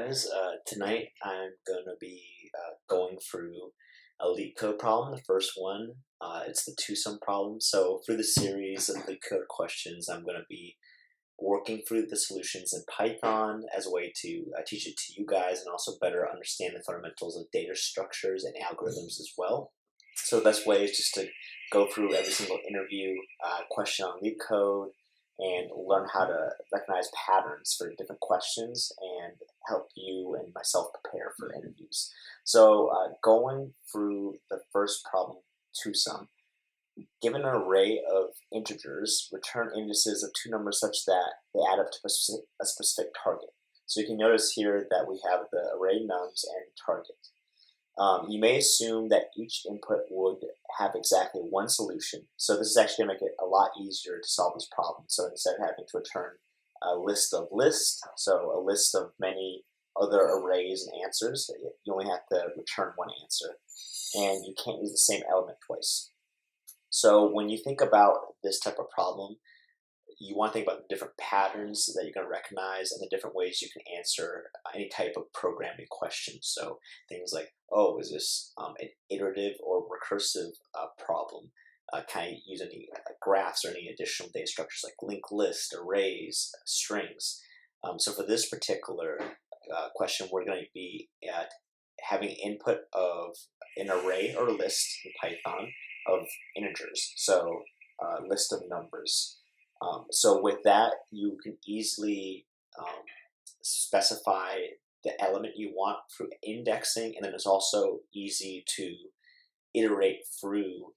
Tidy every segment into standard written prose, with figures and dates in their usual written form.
guys. Tonight I'm going to be going through a LeetCode problem, the first one. It's the two sum problem. So through the series of LeetCode questions, I'm going to be working through the solutions in Python as a way to teach it to you guys and also better understand the fundamentals of data structures and algorithms as well. So the best way is just to go through every single interview question on LeetCode and learn how to recognize patterns for different questions and help you and myself prepare for interviews. So going through the first problem, two sum. Given an array of integers, return indices of two numbers such that they add up to a specific target. So you can notice here that we have the array nums and target. You may assume that each input would have exactly one solution. So this is actually going to make it a lot easier to solve this problem. So instead of having to return a list of lists, so a list of many other arrays and answers, you only have to return one answer. And you can't use the same element twice. So when you think about this type of problem, you want to think about the different patterns that you're going to recognize and the different ways you can answer any type of programming question. So things like, oh, is this an iterative or recursive problem? Can I use any graphs or any additional data structures like linked list, arrays, strings? So for this particular question, we're going to be having input of an array or list in Python of integers, so list of numbers. So with that, you can easily specify the element you want through indexing, and then it's also easy to iterate through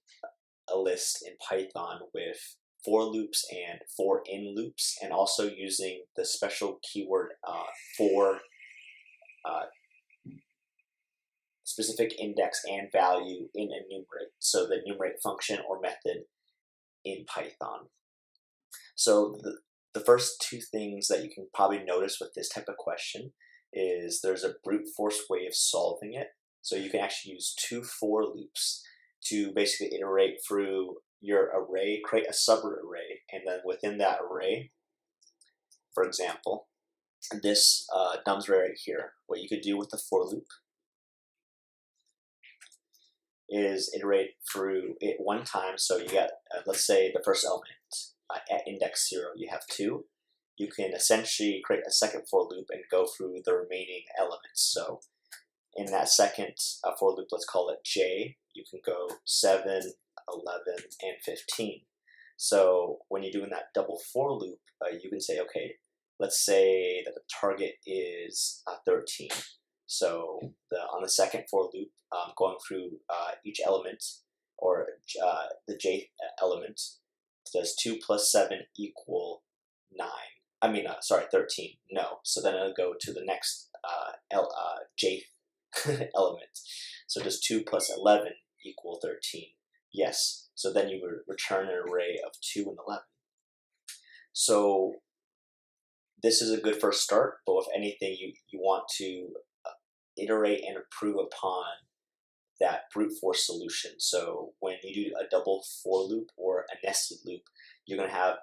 a list in Python with for loops and for in loops, and also using the special keyword for specific index and value in enumerate, so the enumerate function or method in Python. So the first two things that you can probably notice with this type of question is there's a brute force way of solving it. So you can actually use two for loops to basically iterate through your array, create a subarray, and then within that array, for example, this nums array right here, what you could do with the for loop is iterate through it one time. So you got, let's say the first element at index 0, you have 2. You can essentially create a second for loop and go through the remaining elements. So in that second for loop, let's call it j, you can go 7, 11, and 15. So when you're doing that double for loop, you can say, okay, let's say that the target is 13. So on the second for loop, going through each element, or the j element, does 2 plus 7 equal 9? I mean, sorry, 13. No. So then it'll go to the next j element. So does 2 plus 11 equal 13? Yes. So then you would return an array of 2 and 11. So this is a good first start, but if anything, you want to iterate and improve upon that brute force solution. So when you do a double for loop or a nested loop, you're going to have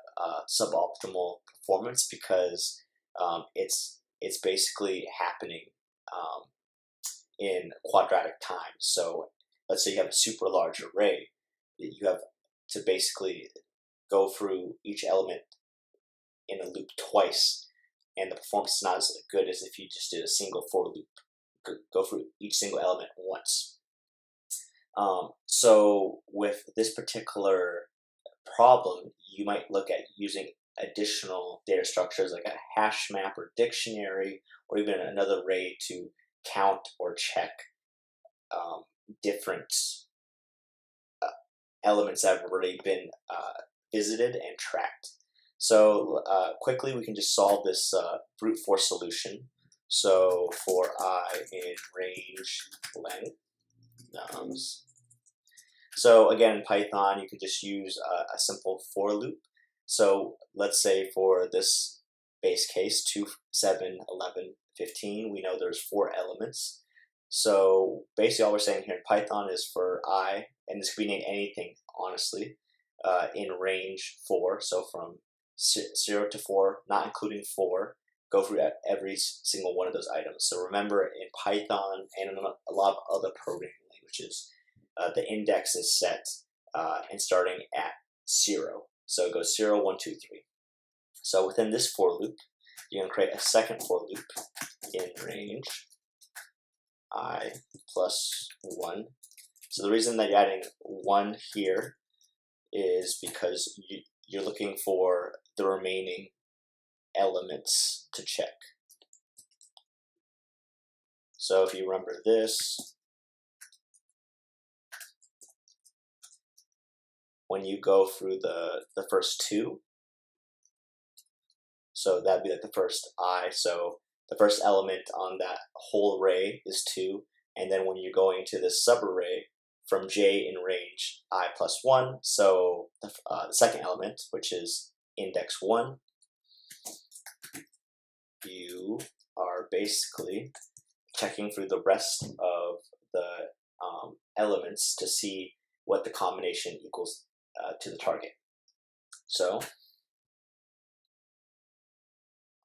suboptimal performance because it's basically happening in quadratic time. So let's say you have a super large array, you have to basically go through each element in a loop twice, and the performance is not as good as if you just did a single for loop. Go through each single element once. So with this particular problem, you might look at using additional data structures like a hash map or dictionary, or even another array to count or check different elements that have already been visited and tracked. So quickly, we can just solve this brute force solution. So for I in range length nums. So again, in Python, you can just use a simple for loop. So let's say for this base case, 2, 7, 11, 15, we know there's 4 elements. So basically all we're saying here in Python is for I, and this could be named anything, honestly, in range 4, so from 0 to 4, not including 4, go through every single one of those items. So remember, in Python and in a lot of other programming languages, the index is set and starting at 0. So it goes 0, 1, 2, 3. So within this for loop, you're going to create a second for loop in range I plus 1. So the reason that you're adding 1 here is because you're looking for the remaining elements to check. So if you remember this, when you go through the first 2, so that'd be like the first I, so the first element on that whole array is 2, and then when you're going to this subarray from j in range I plus 1, so the second element, which is index 1, you are basically checking through the rest of the elements to see what the combination equals to the target. So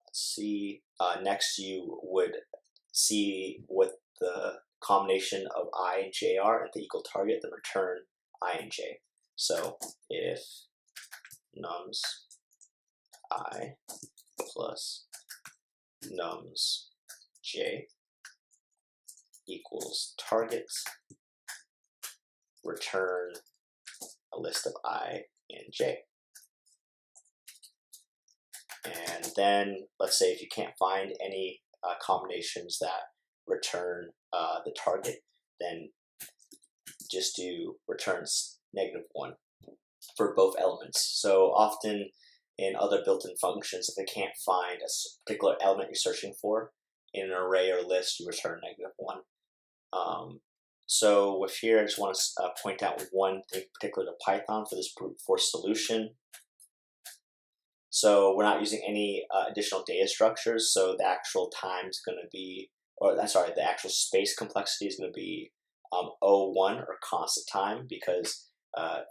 let's see, next you would see what the combination of I and j are, and if they equal target, then return I and j. So if nums I plus nums j equals target, return a list of I and j. And then let's say if you can't find any combinations that return the target, then just do returns -1 for both elements. So often in other built-in functions, if it can't find a particular element you're searching for in an array or list, you return -1. So with here, I just want to point out one thing particular to Python for this brute force solution. So we're not using any additional data structures, so the actual time is going to be, the actual space complexity is going to be O1, or constant time, because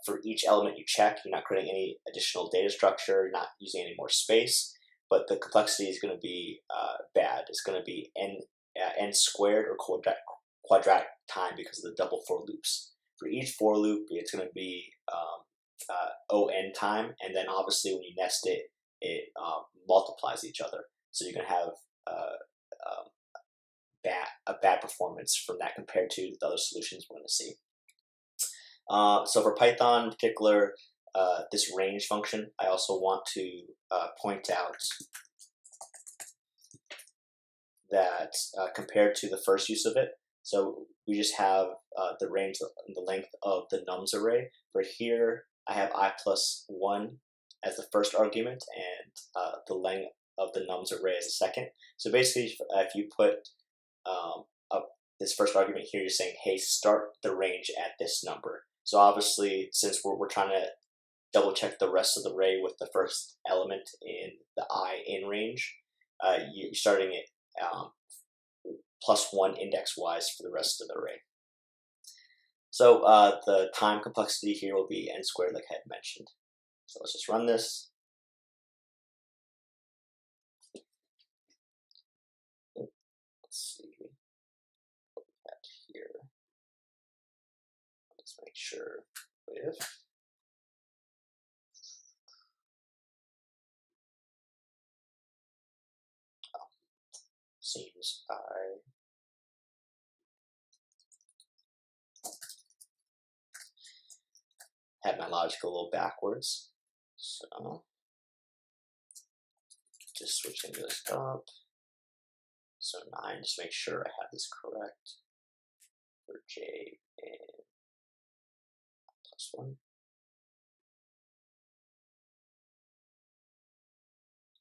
for each element you check, you're not creating any additional data structure, you're not using any more space, but the complexity is going to be bad. It's going to be n squared, or quadratic time, because of the double for loops. For each for loop, it's going to be on time, and then obviously when you nest it, it multiplies each other. So you're going to have a bad performance from that compared to the other solutions we're going to see. So for Python in particular, this range function, I also want to point out that compared to the first use of it, so we just have the range, the length of the nums array. For here, I have I plus 1 as the first argument, and the length of the nums array as the second. So basically, if you put this first argument here, you're saying, hey, start the range at this number. So obviously, since we're trying to double check the rest of the array with the first element in the I in range, you're starting it +1 index-wise for the rest of the array. So the time complexity here will be n squared, like I had mentioned. So let's just run this. Let's see what we got here. Let's make sure if seems I had my logic a little backwards, so just switching this up. So 9, just make sure I have this correct for j and +1.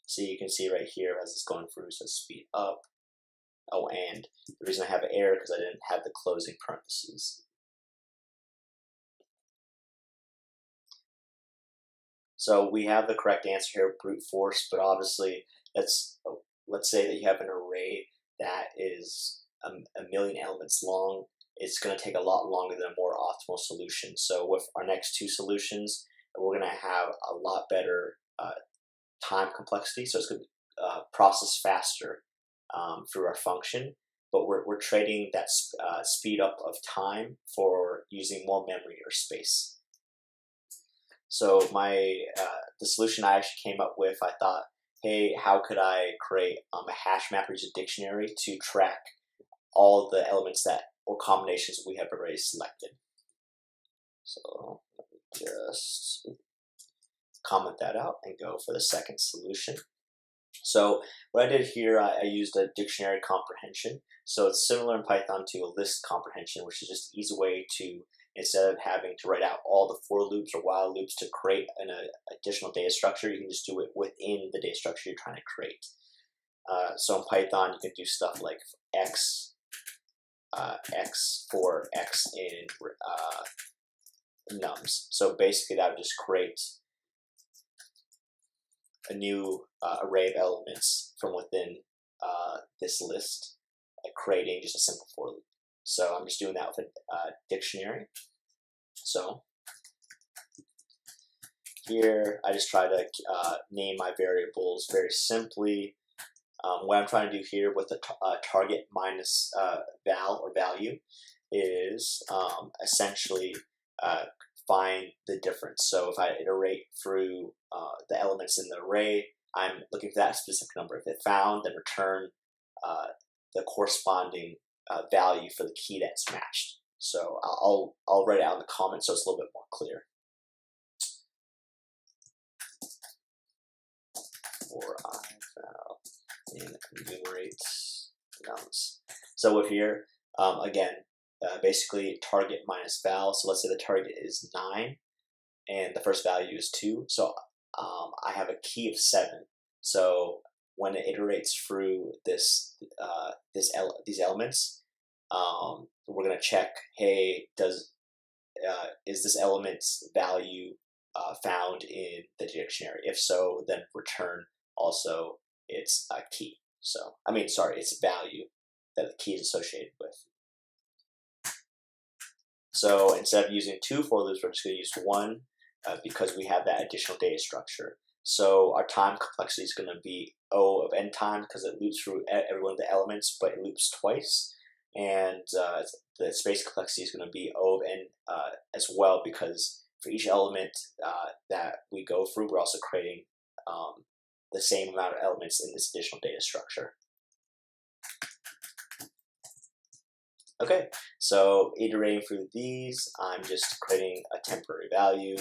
So you can see right here as it's going through, it says speed up. Oh, and the reason I have an error because I didn't have the closing parentheses. So we have the correct answer here, brute force, but obviously let's say that you have an array that is a million elements long. It's going to take a lot longer than a more optimal solution. So with our next 2 solutions, we're going to have a lot better time complexity. So it's going to process faster through our function, but we're trading that speed up of time for using more memory or space. So the solution I actually came up with, I thought, hey, how could I create a hash map or use a dictionary to track all the elements that or combinations we have already selected. So let me just comment that out and go for the second solution. So what I did here, I used a dictionary comprehension. So it's similar in Python to a list comprehension, which is just an easy way to, instead of having to write out all the for loops or while loops to create an additional data structure, you can just do it within the data structure you're trying to create. So in Python, you can do stuff like x for x in nums. So basically that would just create a new array of elements from within this list, creating just a simple for loop. So I'm just doing that with a dictionary. So here I just try to name my variables very simply. What I'm trying to do here with the target minus val or value is essentially find the difference. So if I iterate through the elements in the array, I'm looking for that specific number. If it found, then return the corresponding value for the key that's matched. So I'll write it out in the comments so it's a little bit more clear. For I found enumerate nums. So with here, again, basically target minus val. So let's say the target is 9 and the first value is 2. So I have a key of 7. So when it iterates through these elements, we're going to check, hey, is this element's value found in the dictionary? If so, then return also its key. So, its value that the key is associated with. So instead of using 2 for loops, we're just going to use 1 because we have that additional data structure. So our time complexity is going to be O of n time because it loops through every one of the elements, but it loops twice. And the space complexity is going to be O of n as well, because for each element that we go through, we're also creating the same amount of elements in this additional data structure. Okay, so iterating through these, I'm just creating a temporary value,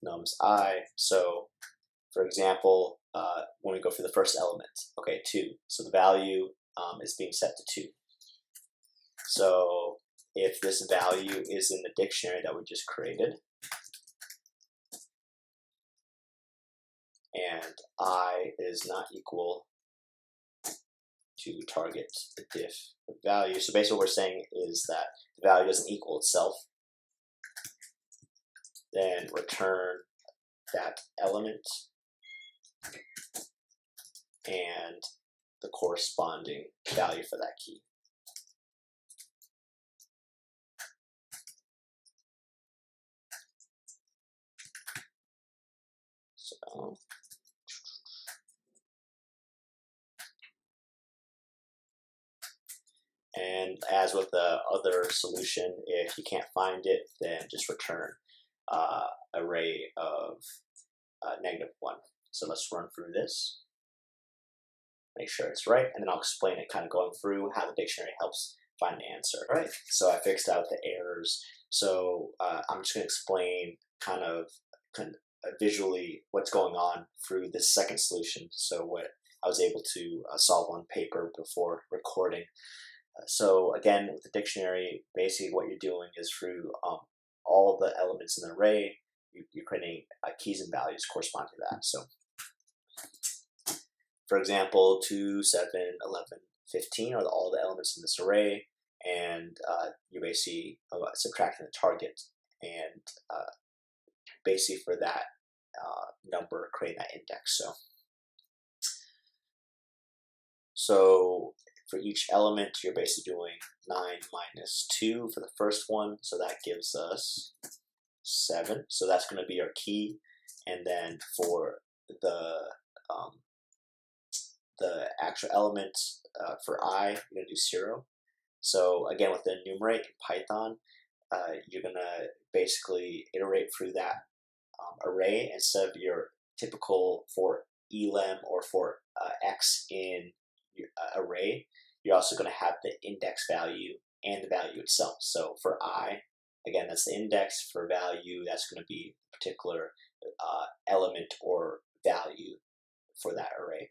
nums I. So for example, when we go for the first element, okay, 2. So the value is being set to 2. So if this value is in the dictionary that we just created, and I is not equal to target the diff value. So basically what we're saying is that the value doesn't equal itself. Then return that element and the corresponding value for that key. So and as with the other solution, if you can't find it, then just return array of -1. So let's run through this, make sure it's right, and then I'll explain it kind of going through how the dictionary helps find the answer. All right, so I fixed out the errors. So I'm just going to explain kind of visually what's going on through this second solution. So what I was able to solve on paper before recording. So again, with the dictionary, basically what you're doing is through all the elements in the array, you're creating keys and values corresponding to that. So for example, 2, 7, 11, 15 are all the elements in this array, and you're basically subtracting the target, and basically for that number, creating that index. So for each element, you're basically doing 9 minus 2 for the first one, so that gives us 7. So that's going to be our key, and then for the the actual element for I, you're going to do 0. So again, with the enumerate in Python, you're going to basically iterate through that array instead of your typical for elem or for x in your, array. You're also going to have the index value and the value itself. So for I, again, that's the index. For value, that's going to be a particular element or value for that array.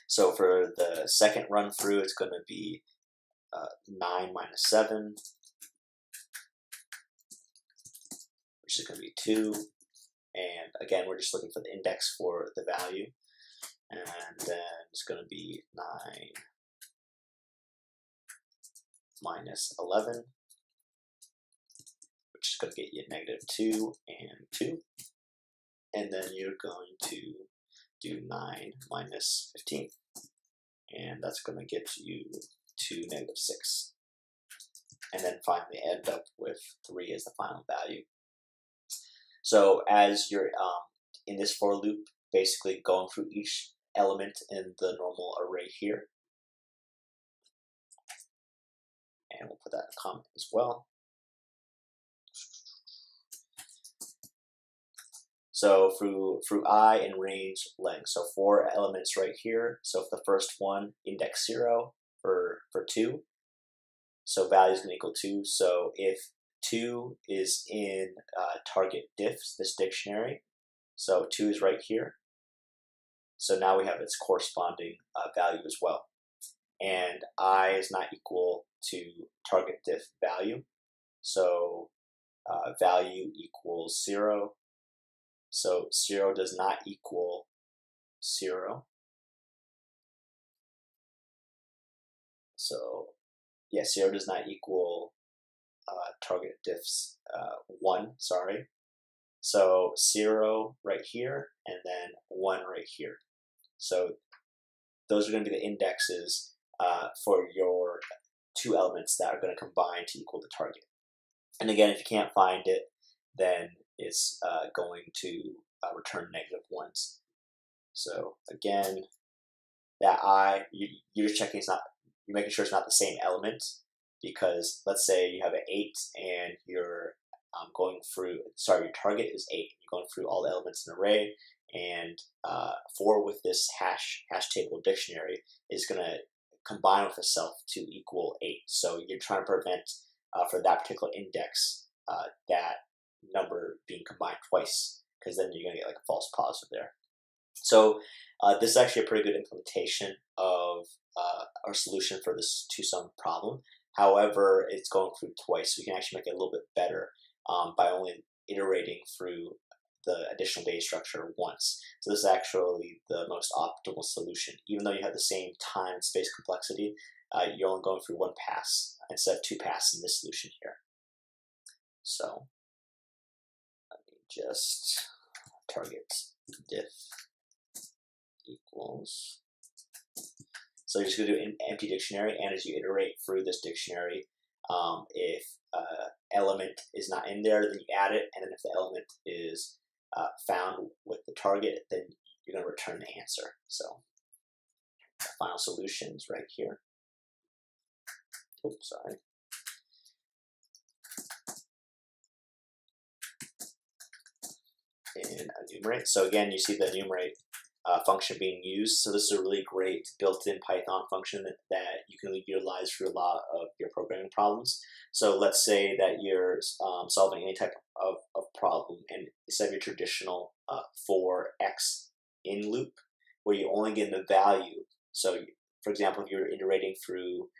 So for the second run through, it's going to be 9 minus 7, which is going to be 2. And again, we're just looking for the index for the value. And then it's going to be 9 minus 11, which is going to get you -2 and 2. And then you're going to do 9 minus 15. And that's going to get you to -6. And then finally end up with 3 as the final value. So as you're in this for loop, basically going through each element in the normal array here. And we'll put that in a comment as well. So through I and range length. So 4 elements right here. So if the first one, index 0 for 2, so value is going to equal 2. So if 2 is in target diffs, this dictionary, so 2 is right here. So now we have its corresponding value as well. And I is not equal to target diff value. So value equals 0. So 0 does not equal 0. So yeah, 0 does not equal target diffs 1, sorry. So 0 right here, and then 1 right here. So those are going to be the indexes for your 2 elements that are going to combine to equal the target. And again, if you can't find it, then it's going to return -1s. So again, that I, you're just checking it's not, you're making sure it's not the same element, because let's say you have an 8 and you're going through, sorry, your target is 8. You're going through all the elements in an array, and 4 with this hash table dictionary is going to combine with itself to equal 8. So you're trying to prevent for that particular index that number being combined twice, because then you're going to get like a false positive there. So this is actually a pretty good implementation of our solution for this two-sum problem. However, it's going through twice, so we can actually make it a little bit better by only iterating through the additional data structure once. So this is actually the most optimal solution. Even though you have the same time and space complexity, you're only going through 1 pass instead of 2 passes in this solution here. So let me just target diff equals. So you're just going to do an empty dictionary, and as you iterate through this dictionary, if element is not in there, then you add it, and then if the element is found with the target, then you're going to return the answer. So the final solution is right here. Oops, sorry. And enumerate. So again, you see the enumerate function being used. So this is a really great built-in Python function that you can utilize for a lot of your programming problems. So let's say that you're solving any type of problem, and instead of your traditional for x in loop, where you only get the value. So for example, if you're iterating through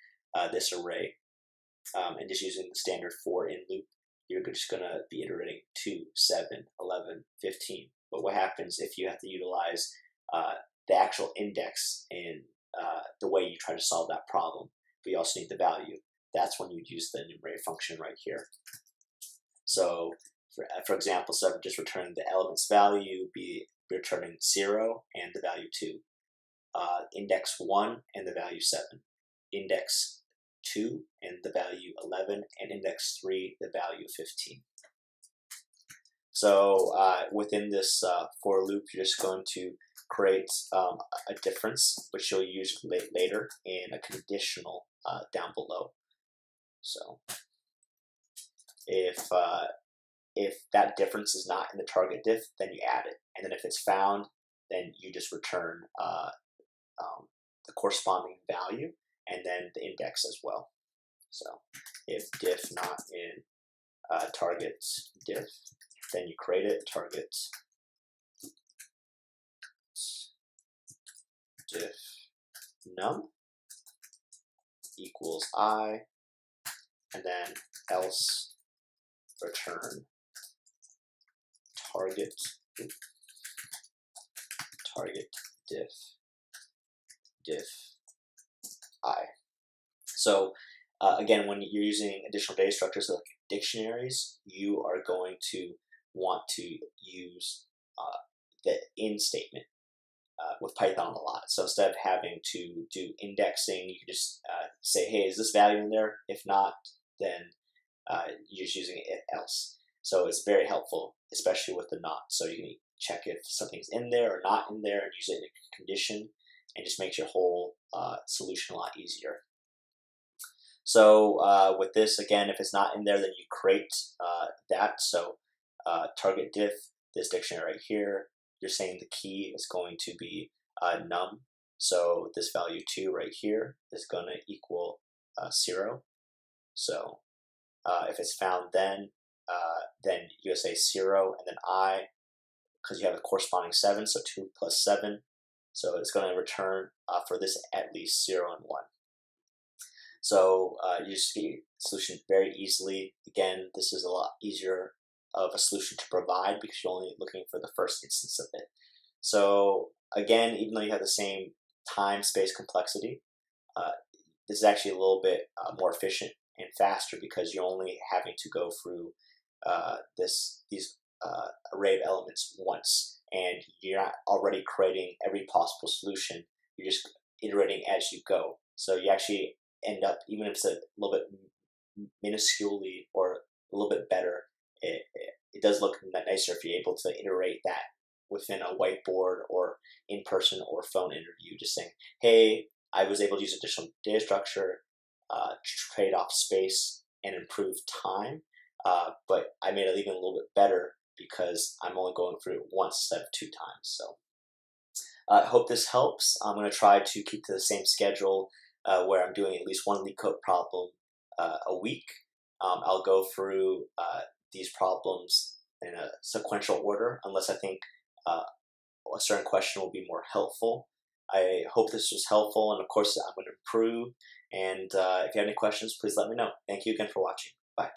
this array and just using the standard for in loop, you're just going to be iterating 2, 7, 11, 15. But what happens if you have to utilize the actual index in the way you try to solve that problem, but you also need the value? That's when you'd use the enumerate function right here. So for example, so I'm just returning the element's value, be returning 0 and the value 2. Index 1 and the value 7. Index 2 and the value 11, and index 3 the value 15. So within this for loop, you're just going to create a difference, which you'll use later in a conditional down below. So if that difference is not in the target diff, then you add it, and then if it's found, then you just return the corresponding value and then the index as well. So if diff not in target diff, then you create it, target diff num equals I, and then else return target diff I. So again, when you're using additional data structures like dictionaries, you are going to want to use the in statement with Python a lot. So instead of having to do indexing, you can just say, hey, is this value in there? If not, then you're just using it else. So it's very helpful, especially with the not. So you can check if something's in there or not in there and use it in a condition, and just makes your whole solution a lot easier. So with this, again, if it's not in there, then you create that. So target diff, this dictionary right here, you're saying the key is going to be num. So this value 2 right here is going to equal 0. So if it's found then you say 0 and then I, because you have a corresponding 7, so 2 plus 7. So it's going to return for this at least 0 and 1. So you just get your solution very easily. Again, this is a lot easier of a solution to provide because you're only looking for the first instance of it. So again, even though you have the same time, space, complexity, this is actually a little bit more efficient and faster because you're only having to go through these array of elements once, and you're not already creating every possible solution. You're just iterating as you go. So you actually end up, even if it's a little bit minusculely or a little bit better, it does look nicer if you're able to iterate that within a whiteboard or in person or phone interview, just saying, hey, I was able to use additional data structure, trade off space and improve time, but I made it even a little bit better because I'm only going through it once instead of 2 times. So I hope this helps. I'm going to try to keep to the same schedule where I'm doing at least one LeetCode problem a week. I'll go through these problems in a sequential order unless I think a certain question will be more helpful. I hope this was helpful, and of course I'm going to improve, and if you have any questions, please let me know. Thank you again for watching. Bye.